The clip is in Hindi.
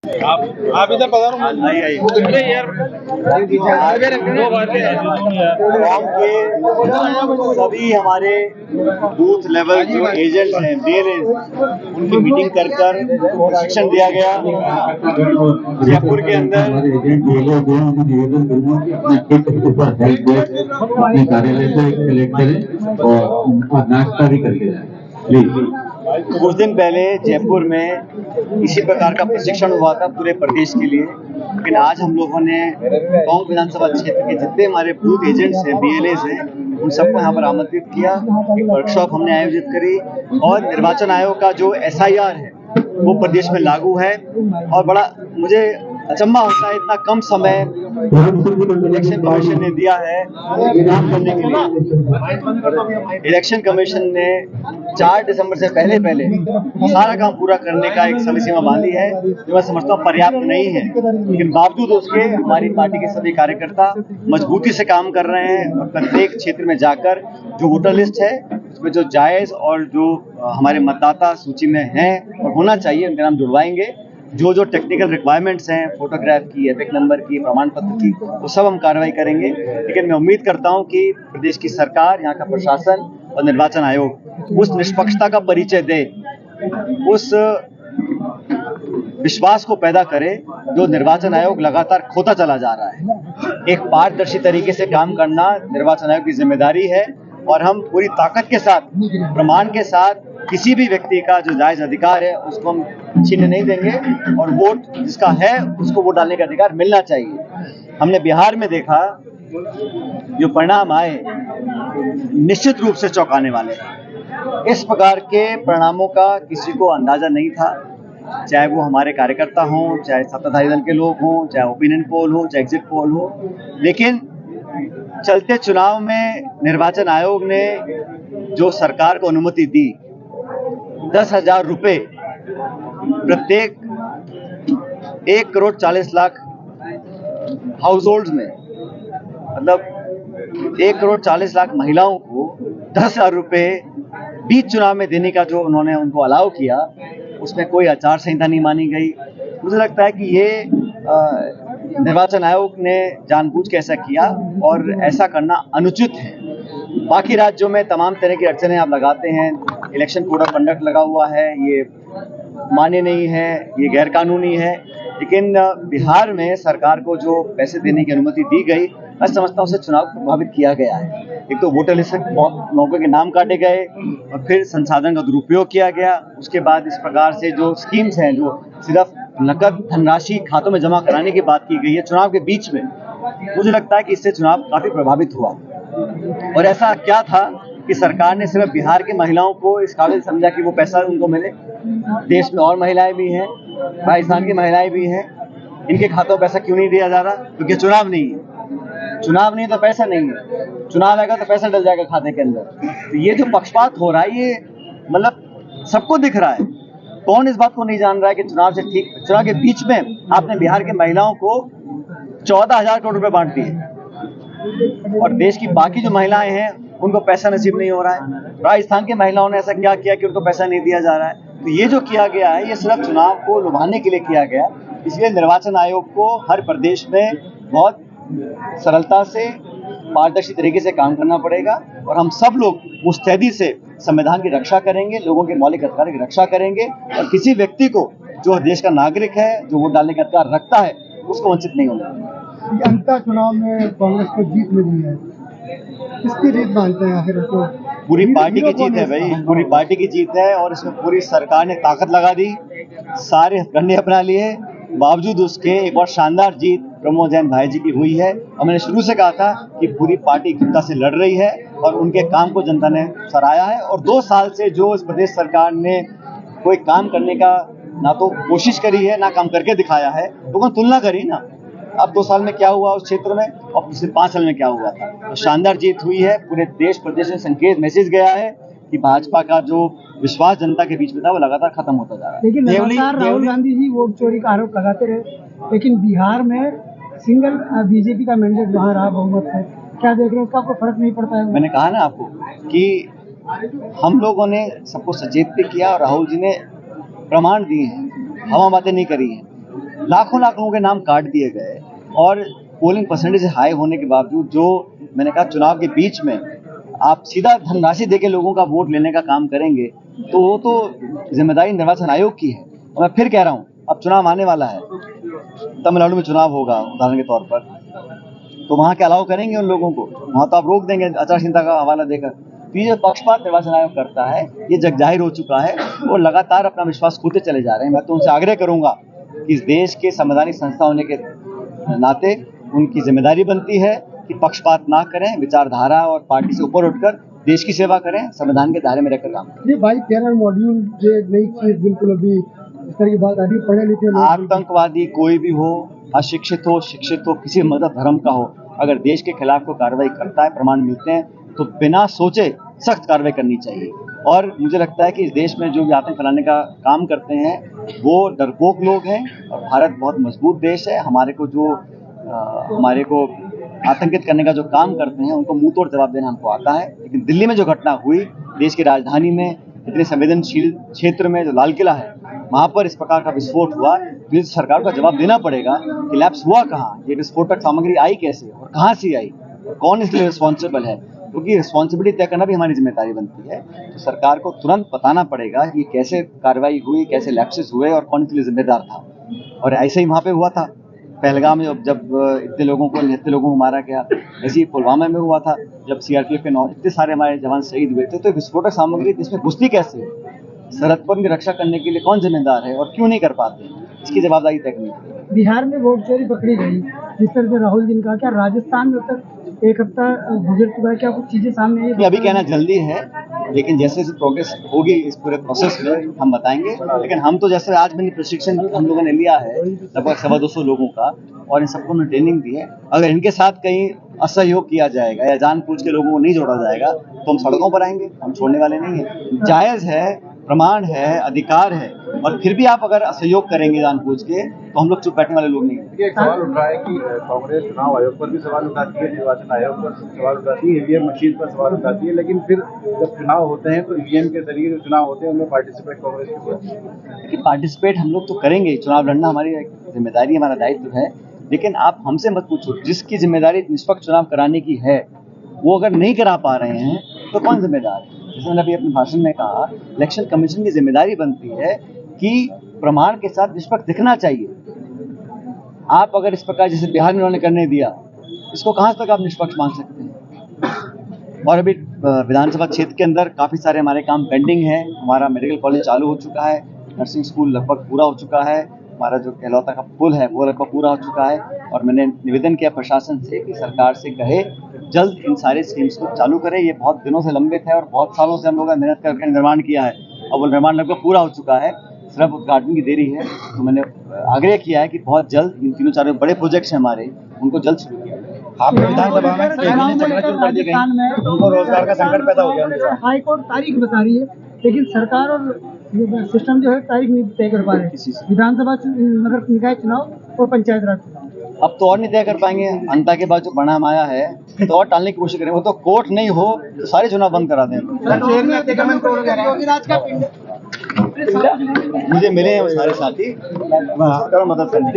आप इधर पधारो। फॉर्म के सभी हमारे बूथ लेवल जो एजेंट्स हैं उनकी मीटिंग कर प्रशिक्षण दिया गया। जयपुर के अंदर अपने कार्यालय से कलेक्ट करें और नाश्ता भी करके जाए प्लीज। कुछ दिन पहले जयपुर में इसी प्रकार का प्रशिक्षण हुआ था पूरे प्रदेश के लिए, लेकिन आज हम लोगों ने टोंक विधानसभा क्षेत्र के जितने हमारे बूथ एजेंट्स हैं, बीएलएस हैं, उन सबको यहाँ पर आमंत्रित किया। एक वर्कशॉप हमने आयोजित करी और निर्वाचन आयोग का जो एसआईआर है वो प्रदेश में लागू है। और बड़ा मुझे अचंभा होता है, इतना कम समय इलेक्शन कमीशन ने दिया है काम करने के लिए। इलेक्शन कमीशन ने 4 दिसंबर से पहले सारा काम पूरा करने का एक समय सीमा बांधी है, जो मैं समझता हूँ पर्याप्त नहीं है। लेकिन बावजूद उसके हमारी पार्टी के सभी कार्यकर्ता मजबूती से काम कर रहे हैं और प्रत्येक क्षेत्र में जाकर जो वोटर लिस्ट है उसमें जो जायज और जो हमारे मतदाता सूची में हैं और होना चाहिए उनके नाम जुड़वाएंगे। जो टेक्निकल रिक्वायरमेंट्स हैं, फोटोग्राफ की, एपिक नंबर की, प्रमाण पत्र की, वो सब हम कार्रवाई करेंगे। लेकिन मैं उम्मीद करता हूं कि प्रदेश की सरकार, यहाँ का प्रशासन और निर्वाचन आयोग उस निष्पक्षता का परिचय दे, उस विश्वास को पैदा करे जो निर्वाचन आयोग लगातार खोता चला जा रहा है। एक पारदर्शी तरीके से काम करना निर्वाचन आयोग की जिम्मेदारी है और हम पूरी ताकत के साथ, प्रमाण के साथ किसी भी व्यक्ति का जो जायज अधिकार है उसको हम छीनने नहीं देंगे और वोट जिसका है उसको वोट डालने का अधिकार मिलना चाहिए। हमने बिहार में देखा जो परिणाम आए निश्चित रूप से चौंकाने वाले हैं। इस प्रकार के परिणामों का किसी को अंदाजा नहीं था, चाहे वो हमारे कार्यकर्ता हों, चाहे सत्ताधारी दल के लोग हों, चाहे ओपिनियन पोल हो, चाहे एग्जिट पोल हो। लेकिन चलते चुनाव में निर्वाचन आयोग ने जो सरकार को अनुमति दी 10,000 रुपए प्रत्येक 1,40,00,000 हाउस होल्ड में, मतलब 1,40,00,000 महिलाओं को 10,000 रुपए बीच चुनाव में देने का जो उन्होंने उनको अलाउ किया, उसमें कोई आचार संहिता नहीं मानी गई। मुझे लगता है कि ये निर्वाचन आयोग ने जानबूझ के ऐसा किया और ऐसा करना अनुचित है। बाकी राज्यों में तमाम तरह की अड़चनें आप लगाते हैं, इलेक्शन कोड ऑफ कंडक्ट लगा हुआ है, ये मान्य नहीं है, ये गैर कानूनी है। लेकिन बिहार में सरकार को जो पैसे देने की अनुमति दी गई, मैं समझता हूँ उससे चुनाव को प्रभावित किया गया है। एक तो वोटर लिस्ट में लोगों के नाम काटे गए और फिर संसाधन का दुरुपयोग किया गया। उसके बाद इस प्रकार से जो स्कीम्स हैं, जो सिर्फ नकद धनराशि खातों में जमा कराने की बात की गई है चुनाव के बीच में, मुझे लगता है कि इससे चुनाव काफी प्रभावित हुआ। और ऐसा क्या था कि सरकार ने सिर्फ बिहार की महिलाओं को इस काबिल समझा कि वो पैसा उनको मिले। देश में और महिलाएं भी हैं, राजस्थान की महिलाएं भी हैं, इनके खातों में पैसा क्यों नहीं दिया जा रहा? क्योंकि चुनाव नहीं है। चुनाव नहीं तो पैसा नहीं है, चुनाव आएगा तो पैसा डल जाएगा खाते के अंदर। तो ये जो पक्षपात हो रहा है, ये मतलब सबको दिख रहा है। कौन इस बात को नहीं जान रहा है कि चुनाव से ठीक, चुनाव के बीच में आपने बिहार के महिलाओं को 14,000 करोड़ रुपए बांट दिए और देश की बाकी जो महिलाएं हैं उनको पैसा नसीब नहीं हो रहा है। राजस्थान की महिलाओं ने ऐसा क्या किया कि उनको पैसा नहीं दिया जा रहा है? तो ये जो किया गया है, ये सिर्फ चुनाव को लुभाने के लिए किया गया। इसलिए निर्वाचन आयोग को हर प्रदेश में बहुत सरलता से, पारदर्शी तरीके से काम करना पड़ेगा और हम सब लोग मुस्तैदी से संविधान की रक्षा करेंगे, लोगों के मौलिक अधिकारों की रक्षा करेंगे और किसी व्यक्ति को जो देश का नागरिक है, जो वोट डालने का अधिकार रखता है, उसको वंचित नहीं होना चाहिए। अंतर चुनाव में कांग्रेस को जीत मिली है, किसकी जीत मानते हैं आखिर उसको? पूरी पार्टी की जीत है भाई, पूरी पार्टी की जीत है और इसमें पूरी सरकार ने ताकत लगा दी, सारे हथकंडे अपना लिए। बावजूद उसके एक और शानदार जीत प्रमोद जैन भाई जी की हुई है और मैंने शुरू से कहा था कि पूरी पार्टी एकजुटता से लड़ रही है और उनके काम को जनता ने सराहा है। और 2 साल से जो इस प्रदेश सरकार ने कोई काम करने का ना तो कोशिश करी है, ना काम करके दिखाया है, तो तुलना करी ना, अब 2 साल में क्या हुआ उस क्षेत्र में और पिछले 5 साल में क्या हुआ था। तो शानदार जीत हुई है, पूरे देश प्रदेश में संकेत मैसेज गया है कि भाजपा का जो विश्वास जनता के बीच में था वो लगातार खत्म होता जा रहा है। लेकिन लगातार राहुल गांधी जी वोट चोरी का आरोप लगाते रहे, लेकिन बिहार में सिंगल बीजेपी का मैंडेट वहाँ रहा बहुमत है। क्या देख रहे हैं, उसका कोई फर्क नहीं पड़ता है? मैंने कहा ना आपको कि हम लोगों ने सबको सचेत भी किया और राहुल जी ने प्रमाण दिए हैं, हवा बातें नहीं करी हैं। लाखों लाख लोगों के नाम काट दिए गए और पोलिंग परसेंटेज हाई होने के बावजूद जो मैंने कहा चुनाव के बीच में आप सीधा धनराशि देके लोगों का वोट लेने का काम करेंगे तो वो तो जिम्मेदारी निर्वाचन आयोग की है। और मैं फिर कह रहा हूँ, अब चुनाव आने वाला है, तमिलनाडु में चुनाव होगा उदाहरण के तौर पर, तो वहाँ क्या अलाउ करेंगे उन लोगों को? वहाँ तो आप रोक देंगे आचार संहिता का हवाला देकर। तो ये जो पक्षपात निर्वाचन आयोग करता है ये जग जाहिर हो चुका है, वो लगातार अपना विश्वास खोते चले जा रहे हैं। मैं तो उनसे आग्रह करूंगा कि इस देश के संवैधानिक संस्था होने के नाते उनकी जिम्मेदारी बनती है कि पक्षपात ना करें, विचारधारा और पार्टी से ऊपर उठकर देश की सेवा करें, संविधान के दायरे में रहकर काम करें। ये भाई 13 मॉड्यूल जो नई चीज बिल्कुल अभी इस तरह की बात आ रही, पढ़े लिखे लोग, आतंकवादी कोई भी हो, अशिक्षित हो, शिक्षित हो, किसी मजहब धर्म का हो, अगर देश के खिलाफ कोई कार्रवाई करता है, प्रमाण मिलते हैं, तो बिना सोचे सख्त कार्रवाई करनी चाहिए। और मुझे लगता है कि इस देश में जो भी आतंक फैलाने का काम करते हैं वो डरपोक लोग हैं और भारत बहुत मजबूत देश है। हमारे को आतंकित करने का जो काम करते हैं उनको मुंह तोड़ जवाब देना हमको आता है। लेकिन दिल्ली में जो घटना हुई, देश की राजधानी में इतने संवेदनशील क्षेत्र में जो लाल किला है वहाँ पर इस प्रकार का विस्फोट हुआ, तो इस सरकार को जवाब देना पड़ेगा कि लैप्स हुआ कहाँ, ये विस्फोटक सामग्री आई कैसे और कहाँ से आई, कौन इसके लिए रिस्पॉन्सिबल है, क्योंकि रिस्पॉन्सिबिलिटी तय करना भी हमारी जिम्मेदारी बनती है। तो सरकार को तुरंत बताना पड़ेगा कि कैसे कार्रवाई हुई, कैसे लैप्सेस हुए और कौन इसके लिए जिम्मेदार था। और ऐसे ही वहाँ पे हुआ था पहलगाम में, जब इतने लोगों को मारा गया, ऐसे ही पुलवामा में हुआ था जब सीआरपीएफ के इतने सारे हमारे जवान शहीद हुए थे। तो विस्फोटक सामग्री इसमें घुसती कैसे, सरहद पर की रक्षा करने के लिए कौन जिम्मेदार है और क्यों नहीं कर पाते, इसकी जवाबदारी तय करनी चाहिए। बिहार में वोट चोरी पकड़ी गई, जिस तरह से राहुल जी ने कहा, क्या राजस्थान में अब तक एक हफ्ता गुजर चुका है, क्या कुछ चीजें सामने आई? अभी कहना जल्दी है, लेकिन जैसे जैसे प्रोग्रेस होगी इस पूरे प्रोसेस में हम बताएंगे। लेकिन हम तो जैसे आज मैंने प्रशिक्षण हम लोगों ने लिया है लगभग 250 लोगों का, और इन सबको हमने ट्रेनिंग दी है। अगर इनके साथ कहीं असहयोग किया जाएगा या जानबूझ के लोगों को नहीं जोड़ा जाएगा तो हम सड़कों पर आएंगे, हम छोड़ने वाले नहीं है। जायज़ है, प्रमाण है, अधिकार है, और फिर भी आप अगर असहयोग करेंगे जानबूझ के तो हम लोग चुप बैठने वाले लोग नहीं हैं। एक सवाल उठ रहा है कि कांग्रेस चुनाव आयोग पर भी सवाल उठाती है, निर्वाचन आयोग पर सवाल उठाती है, ईवीएम मशीन पर सवाल उठाती है, लेकिन फिर जब चुनाव होते हैं तो ईवीएम के जरिए जो चुनाव होते हैं उनमें पार्टिसिपेट कांग्रेस की करती है। देखिए, पार्टिसिपेट हम लोग तो करेंगे, चुनाव लड़ना हमारी जिम्मेदारी, हमारा दायित्व है। लेकिन आप हमसे मत पूछो, जिसकी जिम्मेदारी निष्पक्ष चुनाव कराने की है वो अगर नहीं करा पा रहे हैं तो कौन जिम्मेदार है? जैसे मैंने अभी अपने भाषण में कहा, इलेक्शन कमीशन की जिम्मेदारी बनती है कि प्रमाण के साथ निष्पक्ष दिखना चाहिए। आप अगर इस प्रकार जैसे बिहार में उन्होंने करने दिया, इसको कहाँ तक आप निष्पक्ष मान सकते हैं? और अभी विधानसभा क्षेत्र के अंदर काफ़ी सारे हमारे काम पेंडिंग है। हमारा मेडिकल कॉलेज चालू हो चुका है, नर्सिंग स्कूल लगभग पूरा हो चुका है, हमारा जो कहलौता का पुल है वो लगभग पूरा हो चुका है। और मैंने निवेदन किया प्रशासन से कि सरकार से कहे जल्द इन सारे स्कीम्स को चालू करें। ये बहुत दिनों से लंबित है और बहुत सालों से हम लोगों ने मेहनत करके निर्माण किया है, और वो निर्माण लगभग पूरा हो चुका है, सिर्फ उद्घाटन की देरी है। तो मैंने आग्रह किया है कि बहुत जल्द इन तीनों चारों बड़े प्रोजेक्ट्स हैं हमारे, उनको जल्द शुरू किया जाए। आपने विधानसभा में राजस्थान में उनको रोजगार का संकट पैदा हो गया। हाई कोर्ट तारीख बता रही है, लेकिन सरकार और सिस्टम जो है तारीख नहीं तय कर पा रहे हैं। विधानसभा, नगर निकाय चुनाव और पंचायत राज चुनाव अब तो और नहीं तय कर पाएंगे। अंता के बाद जो परिणाम आया है तो और टालने की कोशिश करें। वो तो कोर्ट नहीं हो तो सारे चुनाव बंद करा दें। मुझे मिले हैं वो सारे साथी, करो मदद करने।